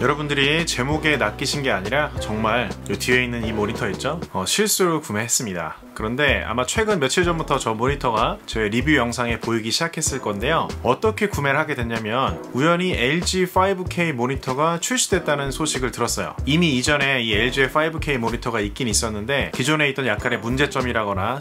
여러분들이 제목에 낚이신 게 아니라 정말 요 뒤에 있는 이 모니터 있죠? 실수로 구매했습니다. 그런데 아마 최근 며칠 전부터 저 모니터가 저의 리뷰 영상에 보이기 시작했을 건데요. 어떻게 구매를 하게 됐냐면 우연히 LG 5K 모니터가 출시됐다는 소식을 들었어요. 이미 이전에 이 LG의 5K 모니터가 있긴 있었는데 기존에 있던 약간의 문제점이라거나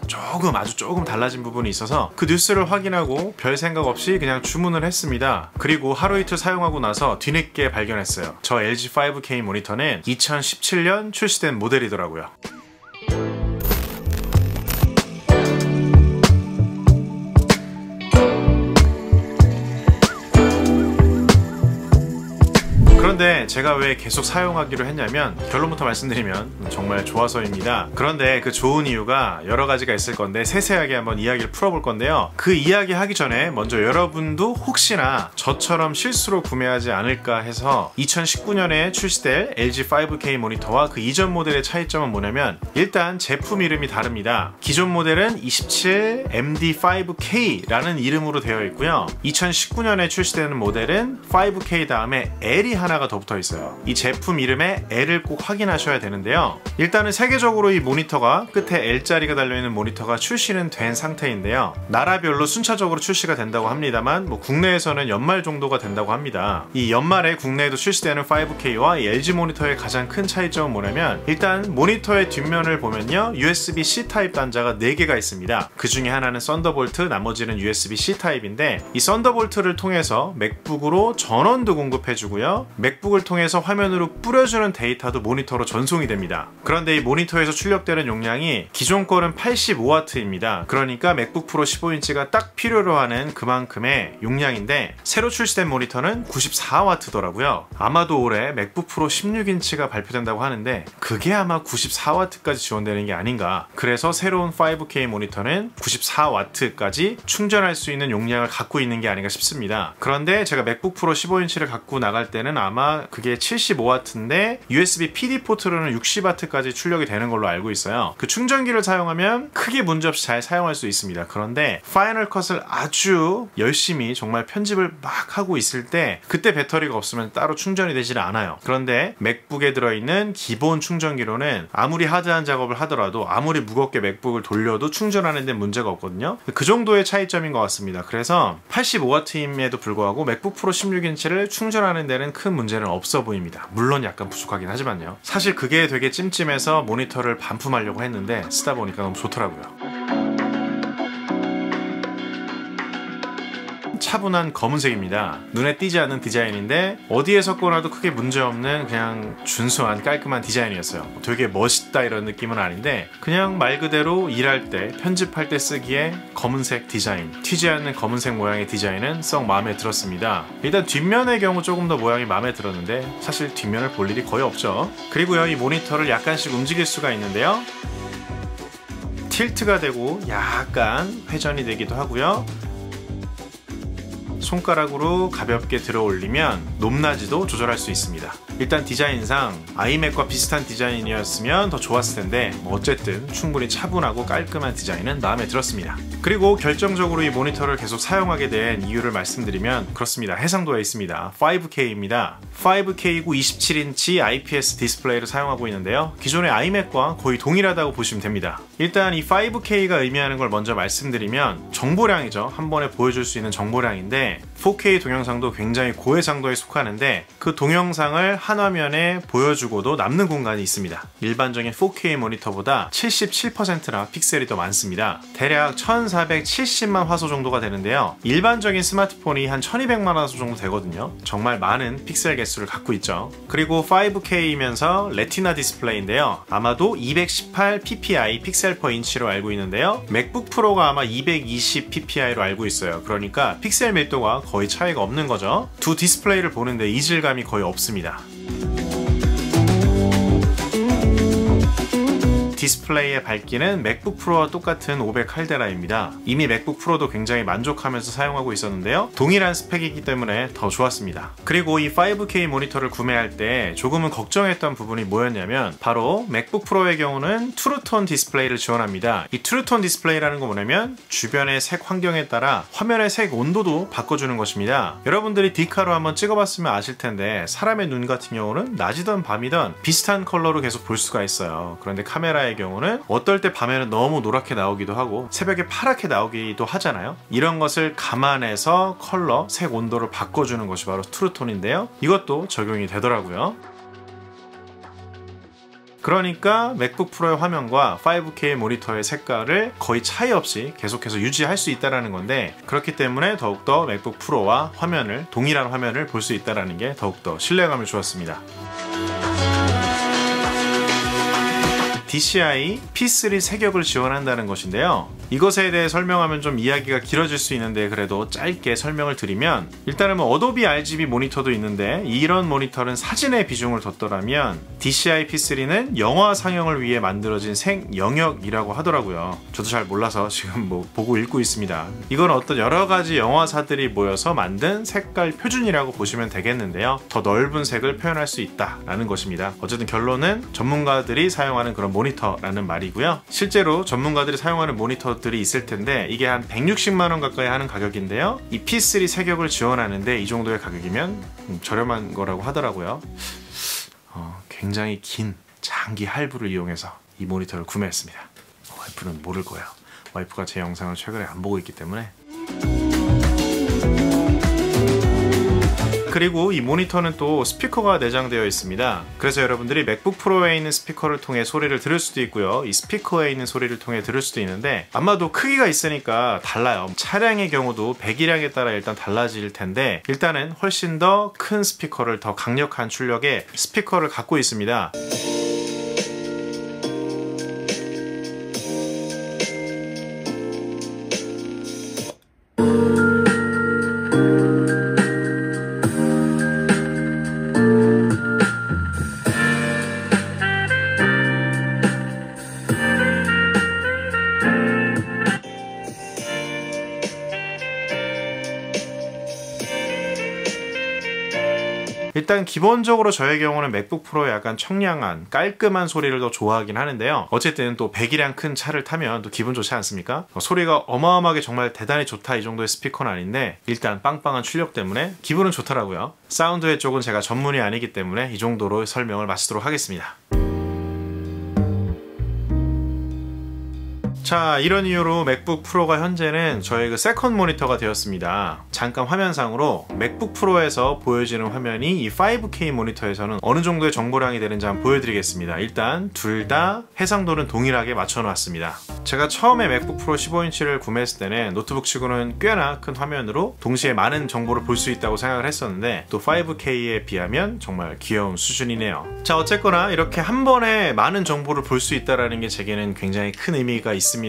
아주 조금 달라진 부분이 있어서 그 뉴스를 확인하고 별 생각 없이 그냥 주문을 했습니다. 그리고 하루 이틀 사용하고 나서 뒤늦게 발견했어요. 저 LG 5K 모니터는 2017년 출시된 모델이더라고요. 그런데 제가 왜 계속 사용하기로 했냐면 결론부터 말씀드리면 정말 좋아서입니다. 그런데 그 좋은 이유가 여러 가지가 있을 건데 세세하게 한번 이야기를 풀어볼 건데요. 그 이야기 하기 전에 먼저 여러분도 혹시나 저처럼 실수로 구매하지 않을까 해서 2019년에 출시될 LG 5K 모니터와 그 이전 모델의 차이점은 뭐냐면 일단 제품 이름이 다릅니다. 기존 모델은 27MD5K라는 이름으로 되어 있고요. 2019년에 출시되는 모델은 5K 다음에 L이 하나가 더 붙어 있어요. 이 제품 이름에 L을 꼭 확인하셔야 되는데요. 일단은 세계적으로 이 모니터가 끝에 L자리가 달려있는 모니터가 출시는 된 상태인데요. 나라별로 순차적으로 출시가 된다고 합니다만 국내에서는 연말 정도가 된다고 합니다. 이 연말에 국내에도 출시되는 5K와 이 LG 모니터의 가장 큰 차이점은 뭐냐면 일단 모니터의 뒷면을 보면요. USB-C 타입 단자가 4개가 있습니다. 그 중에 하나는 썬더볼트, 나머지는 USB-C 타입인데 이 썬더볼트를 통해서 맥북으로 전원도 공급해주고요. 맥북을 통해서 화면으로 뿌려주는 데이터도 모니터로 전송이 됩니다. 그런데 이 모니터에서 출력되는 용량이 기존 거는 85W입니다. 그러니까 맥북 프로 15인치가 딱 필요로 하는 그만큼의 용량인데 새로 출시된 모니터는 94W더라고요. 아마도 올해 맥북 프로 16인치가 발표된다고 하는데 그게 아마 94W까지 지원되는 게 아닌가. 그래서 새로운 5K 모니터는 94W까지 충전할 수 있는 용량을 갖고 있는 게 아닌가 싶습니다. 그런데 제가 맥북 프로 15인치를 갖고 나갈 때는 아마 그게 75W인데 USB PD 포트로는 60W까지 출력이 되는 걸로 알고 있어요. 그 충전기를 사용하면 크게 문제없이 잘 사용할 수 있습니다. 그런데 파이널 컷을 아주 열심히 정말 편집을 막 하고 있을 때 그때 배터리가 없으면 따로 충전이 되질 않아요. 그런데 맥북에 들어있는 기본 충전기로는 아무리 하드한 작업을 하더라도 아무리 무겁게 맥북을 돌려도 충전하는 데 문제가 없거든요. 그 정도의 차이점인 것 같습니다. 그래서 85W임에도 불구하고 맥북 프로 16인치를 충전하는 데는 큰 문제는 없어 보입니다. 물론 약간 부족하긴 하지만요. 사실 그게 되게 찜찜해서 모니터를 반품하려고 했는데 쓰다 보니까 너무 좋더라고요. 차분한 검은색입니다. 눈에 띄지 않는 디자인인데 어디에서 꺼놔도 크게 문제없는 그냥 준수한 깔끔한 디자인이었어요. 되게 멋있다 이런 느낌은 아닌데 그냥 말 그대로 일할 때 편집할 때 쓰기에 검은색 디자인, 튀지 않는 검은색 모양의 디자인은 썩 마음에 들었습니다. 일단 뒷면의 경우 조금 더 모양이 마음에 들었는데 사실 뒷면을 볼 일이 거의 없죠. 그리고요 이 모니터를 약간씩 움직일 수가 있는데요. 틸트가 되고 약간 회전이 되기도 하고요. 손가락으로 가볍게 들어 올리면 높낮이도 조절할 수 있습니다. 일단 디자인상 아이맥과 비슷한 디자인이었으면 더 좋았을 텐데 어쨌든 충분히 차분하고 깔끔한 디자인은 마음에 들었습니다. 그리고 결정적으로 이 모니터를 계속 사용하게 된 이유를 말씀드리면 그렇습니다. 해상도에 있습니다. 5K입니다. 5K이고 27인치 IPS 디스플레이를 사용하고 있는데요. 기존의 아이맥과 거의 동일하다고 보시면 됩니다. 일단 이 5K가 의미하는 걸 먼저 말씀드리면 정보량이죠. 한 번에 보여줄 수 있는 정보량인데 4K 동영상도 굉장히 고해상도에 속하는데 그 동영상을 한 화면에 보여주고도 남는 공간이 있습니다. 일반적인 4K 모니터보다 77%나 픽셀이 더 많습니다. 대략 1470만 화소 정도가 되는데요. 일반적인 스마트폰이 한 1200만 화소 정도 되거든요. 정말 많은 픽셀 개수를 갖고 있죠. 그리고 5K이면서 레티나 디스플레이인데요. 아마도 218 ppi 픽셀 퍼 인치로 알고 있는데요. 맥북 프로가 아마 220 pp이로 알고 있어요. 그러니까 픽셀 밀도가 거의 차이가 없는 거죠. 두 디스플레이를 보는데 이질감이 거의 없습니다. 디스플레이에 밝기는 맥북 프로와 똑같은 500 칼데라입니다. 이미 맥북 프로도 굉장히 만족하면서 사용하고 있었는데요. 동일한 스펙이기 때문에 더 좋았습니다. 그리고 이 5K 모니터를 구매할 때 조금은 걱정했던 부분이 뭐였냐면 바로 맥북 프로의 경우는 트루톤 디스플레이를 지원합니다. 이 트루톤 디스플레이라는 거 뭐냐면 주변의 색 환경에 따라 화면의 색 온도도 바꿔주는 것입니다. 여러분들이 디카로 한번 찍어봤으면 아실 텐데 사람의 눈 같은 경우는 낮이든 밤이든 비슷한 컬러로 계속 볼 수가 있어요. 그런데 카메라의 경우는 어떨 때 밤에는 너무 노랗게 나오기도 하고 새벽에 파랗게 나오기도 하잖아요. 이런 것을 감안해서 컬러, 색 온도를 바꿔주는 것이 바로 트루톤인데요. 이것도 적용이 되더라고요. 그러니까 맥북 프로의 화면과 5K 모니터의 색깔을 거의 차이 없이 계속해서 유지할 수 있다는 건데, 그렇기 때문에 더욱더 맥북 프로와 화면을 동일한 화면을 볼 수 있다는 게 더욱더 신뢰감을 주었습니다. DCI P3 세격을 지원한다는 것인데요. 이것에 대해 설명하면 좀 이야기가 길어질 수 있는데 그래도 짧게 설명을 드리면, 일단은 어도비 RGB 모니터도 있는데 이런 모니터는 사진에 비중을 뒀더라면 DCI P3는 영화 상영을 위해 만들어진 생영역이라고 하더라고요. 저도 잘 몰라서 지금 보고 읽고 있습니다. 이건 어떤 여러 가지 영화사들이 모여서 만든 색깔 표준이라고 보시면 되겠는데요. 더 넓은 색을 표현할 수 있다라는 것입니다. 어쨌든 결론은 전문가들이 사용하는 그런 모니터라는 말이고요. 실제로 전문가들이 사용하는 모니터들이 있을 텐데 이게 한 160만원 가까이 하는 가격인데요. 이 P3 세격을 지원하는데 이 정도의 가격이면 저렴한 거라고 하더라고요. 굉장히 긴 장기 할부를 이용해서 이 모니터를 구매했습니다. 와이프는 모를 거예요. 와이프가 제 영상을 최근에 안 보고 있기 때문에. 그리고 이 모니터는 또 스피커가 내장되어 있습니다. 그래서 여러분들이 맥북 프로에 있는 스피커를 통해 소리를 들을 수도 있고요. 이 스피커에 있는 소리를 통해 들을 수도 있는데 아마도 크기가 있으니까 달라요. 차량의 경우도 배기량에 따라 일단 달라질 텐데 일단은 훨씬 더 큰 스피커를, 더 강력한 출력의 스피커를 갖고 있습니다. 일단 기본적으로 저의 경우는 맥북 프로의 약간 청량한 깔끔한 소리를 더 좋아하긴 하는데요. 어쨌든 또 배기량 큰 차를 타면 또 기분 좋지 않습니까? 소리가 어마어마하게 정말 대단히 좋다 이 정도의 스피커는 아닌데 일단 빵빵한 출력 때문에 기분은 좋더라고요. 사운드의 쪽은 제가 전문이 아니기 때문에 이 정도로 설명을 마치도록 하겠습니다. 자, 이런 이유로 맥북 프로가 현재는 저의 그 세컨 모니터가 되었습니다. 잠깐 화면상으로 맥북 프로에서 보여지는 화면이 이 5K 모니터에서는 어느 정도의 정보량이 되는지 한번 보여드리겠습니다. 일단 둘 다 해상도는 동일하게 맞춰놨습니다. 제가 처음에 맥북 프로 15인치를 구매했을 때는 노트북 치고는 꽤나 큰 화면으로 동시에 많은 정보를 볼 수 있다고 생각을 했었는데 또 5K에 비하면 정말 귀여운 수준이네요. 자, 어쨌거나 이렇게 한 번에 많은 정보를 볼 수 있다는 게 제게는 굉장히 큰 의미가 있습니다.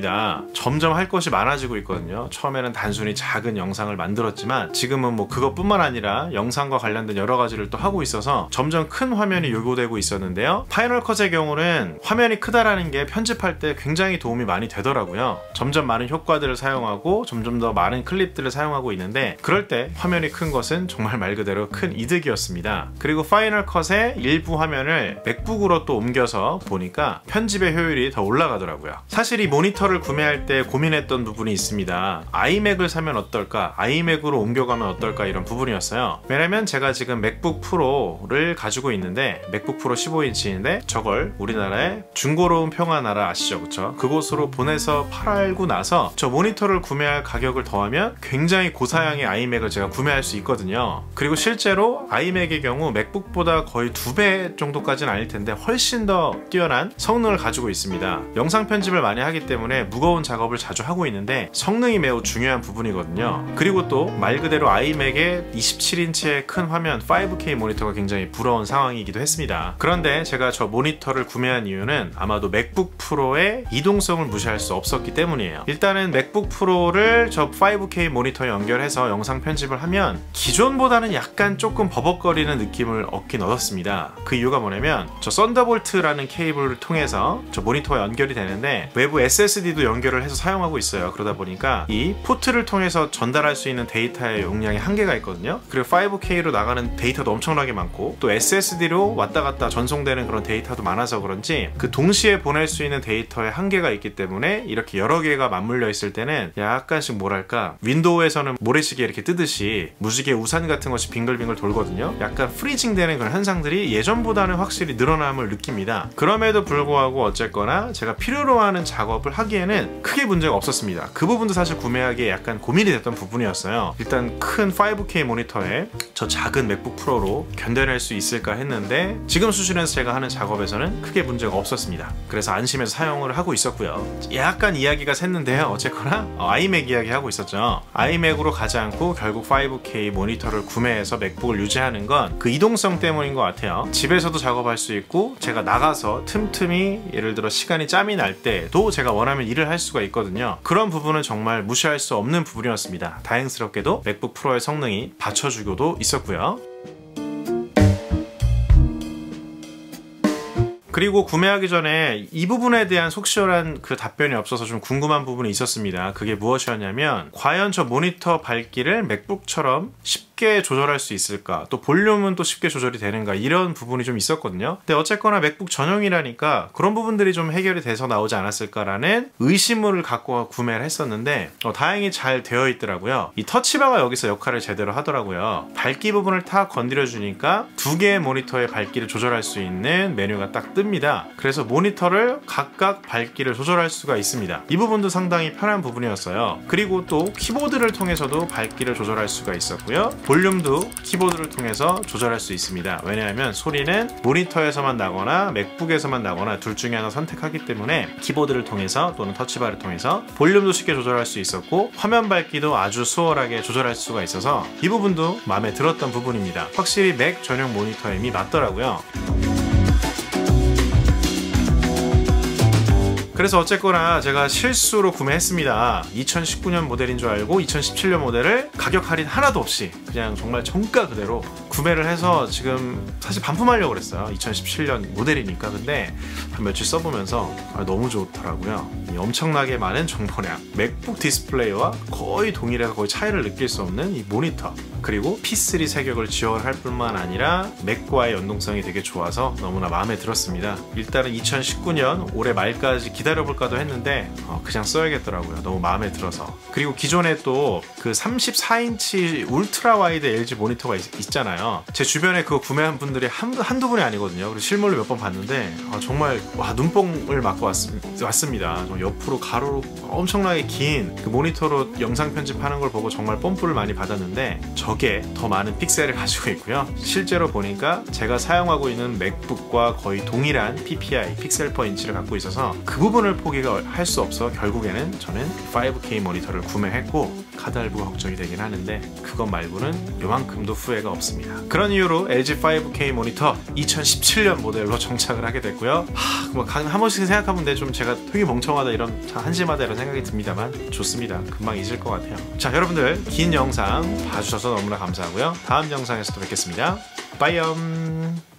점점 할 것이 많아지고 있거든요. 처음에는 단순히 작은 영상을 만들었지만 지금은 그것뿐만 아니라 영상과 관련된 여러 가지를 또 하고 있어서 점점 큰 화면이 요구되고 있었는데요. 파이널 컷의 경우는 화면이 크다라는 게 편집할 때 굉장히 도움이 많이 되더라고요. 점점 많은 효과들을 사용하고 점점 더 많은 클립들을 사용하고 있는데 그럴 때 화면이 큰 것은 정말 말 그대로 큰 이득이었습니다. 그리고 파이널 컷의 일부 화면을 맥북으로 또 옮겨서 보니까 편집의 효율이 더 올라가더라고요. 사실 이 모니터를 구매할 때 고민했던 부분이 있습니다. 아이맥을 사면 어떨까? 아이맥으로 옮겨가면 어떨까? 이런 부분이었어요. 왜냐면 제가 지금 맥북 프로를 가지고 있는데 맥북 프로 15인치인데 저걸 우리나라의 중고로운 평화나라 아시죠? 그쵸? 그곳으로 보내서 팔고 나서 저 모니터를 구매할 가격을 더하면 굉장히 고사양의 아이맥을 제가 구매할 수 있거든요. 그리고 실제로 아이맥의 경우 맥북보다 거의 2배 정도까지는 아닐 텐데 훨씬 더 뛰어난 성능을 가지고 있습니다. 영상 편집을 많이 하기 때문에 때문에 무거운 작업을 자주 하고 있는데 성능이 매우 중요한 부분이거든요. 그리고 또 말 그대로 아이맥의 27인치의 큰 화면 5K 모니터가 굉장히 부러운 상황이기도 했습니다. 그런데 제가 저 모니터를 구매한 이유는 아마도 맥북 프로의 이동성을 무시할 수 없었기 때문이에요. 일단은 맥북 프로를 저 5K 모니터에 연결해서 영상 편집을 하면 기존보다는 약간 조금 버벅거리는 느낌을 얻긴 얻었습니다. 그 이유가 뭐냐면 저 썬더볼트라는 케이블을 통해서 저 모니터와 연결이 되는데 외부 SSD도 연결을 해서 사용하고 있어요. 그러다 보니까 이 포트를 통해서 전달할 수 있는 데이터의 용량이 한계가 있거든요. 그리고 5K로 나가는 데이터도 엄청나게 많고 또 SSD로 왔다 갔다 전송되는 그런 데이터도 많아서 그런지 그 동시에 보낼 수 있는 데이터의 한계가 있기 때문에 이렇게 여러 개가 맞물려 있을 때는 약간씩 뭐랄까 윈도우에서는 모래시계 이렇게 뜨듯이 무지개 우산 같은 것이 빙글빙글 돌거든요. 약간 프리징 되는 그런 현상들이 예전보다는 확실히 늘어남을 느낍니다. 그럼에도 불구하고 어쨌거나 제가 필요로 하는 작업을 하기에는 크게 문제가 없었습니다. 그 부분도 사실 구매하기에 약간 고민이 됐던 부분이었어요. 일단 큰 5K 모니터에 저 작은 맥북 프로로 견뎌낼 수 있을까 했는데 지금 수준에서 제가 하는 작업에서는 크게 문제가 없었습니다. 그래서 안심해서 사용을 하고 있었고요. 약간 이야기가 샜는데요. 어쨌거나 아이맥 이야기 하고 있었죠. 아이맥으로 가지 않고 결국 5K 모니터를 구매해서 맥북을 유지하는 건 그 이동성 때문인 것 같아요. 집에서도 작업할 수 있고 제가 나가서 틈틈이 예를 들어 시간이 짬이 날 때도 제가 원하면 일을 할 수가 있거든요. 그런 부분은 정말 무시할 수 없는 부분이었습니다. 다행스럽게도 맥북 프로의 성능이 받쳐주고도 있었고요. 그리고 구매하기 전에 이 부분에 대한 속 시원한 그 답변이 없어서 좀 궁금한 부분이 있었습니다. 그게 무엇이었냐면 과연 저 모니터 밝기를 맥북처럼 쉽게 조절할 수 있을까? 또 볼륨은 또 쉽게 조절이 되는가? 이런 부분이 좀 있었거든요. 근데 어쨌거나 맥북 전용이라니까 그런 부분들이 좀 해결이 돼서 나오지 않았을까라는 의심을 갖고 구매를 했었는데 다행히 잘 되어 있더라고요. 이 터치바가 여기서 역할을 제대로 하더라고요. 밝기 부분을 탁 건드려 주니까 두 개의 모니터의 밝기를 조절할 수 있는 메뉴가 딱 뜹니다. 그래서 모니터를 각각 밝기를 조절할 수가 있습니다. 이 부분도 상당히 편한 부분이었어요. 그리고 또 키보드를 통해서도 밝기를 조절할 수가 있었고요. 볼륨도 키보드를 통해서 조절할 수 있습니다. 왜냐하면 소리는 모니터에서만 나거나 맥북에서만 나거나 둘 중에 하나 선택하기 때문에 키보드를 통해서 또는 터치바를 통해서 볼륨도 쉽게 조절할 수 있었고 화면 밝기도 아주 수월하게 조절할 수가 있어서 이 부분도 마음에 들었던 부분입니다. 확실히 맥 전용 모니터에 이미 맞더라고요. 그래서 어쨌거나 제가 실수로 구매했습니다. 2019년 모델인 줄 알고 2017년 모델을 가격 할인 하나도 없이 그냥 정말 정가 그대로 구매를 해서 지금 사실 반품하려고 그랬어요. 2017년 모델이니까. 근데 한 며칠 써보면서 너무 좋더라고요. 이 엄청나게 많은 정보량, 맥북 디스플레이와 거의 동일해서 거의 차이를 느낄 수 없는 이 모니터, 그리고 P3 세격을 지원할 뿐만 아니라 맥과의 연동성이 되게 좋아서 너무나 마음에 들었습니다. 일단은 2019년 올해 말까지 기다려볼까도 했는데 그냥 써야겠더라고요. 너무 마음에 들어서. 그리고 기존에 또 그 34인치 울트라 와이드 LG 모니터가 있잖아요. 제 주변에 그거 구매한 분들이 한두 분이 아니거든요. 그리고 실물로 몇 번 봤는데 정말 눈뽕을 맞고 왔습니다. 옆으로 가로로 엄청나게 긴 그 모니터로 영상 편집하는 걸 보고 정말 뽐뿌를 많이 받았는데 저게 더 많은 픽셀을 가지고 있고요. 실제로 보니까 제가 사용하고 있는 맥북과 거의 동일한 PPI, 픽셀 퍼 인치를 갖고 있어서 그 부분을 포기할 수 없어 결국에는 저는 5K 모니터를 구매했고 카달부가 걱정이 되긴 하는데 그것 말고는 요만큼도 후회가 없습니다. 그런 이유로 LG 5K 모니터 2017년 모델로 정착을 하게 됐고요. 한 번씩 생각하면 좀 제가 되게 멍청하다 이런 한심하다 이런 생각이 듭니다만 좋습니다. 금방 잊을 것 같아요. 자, 여러분들 긴 영상 봐주셔서 너무나 감사하고요. 다음 영상에서 또 뵙겠습니다. 빠이염.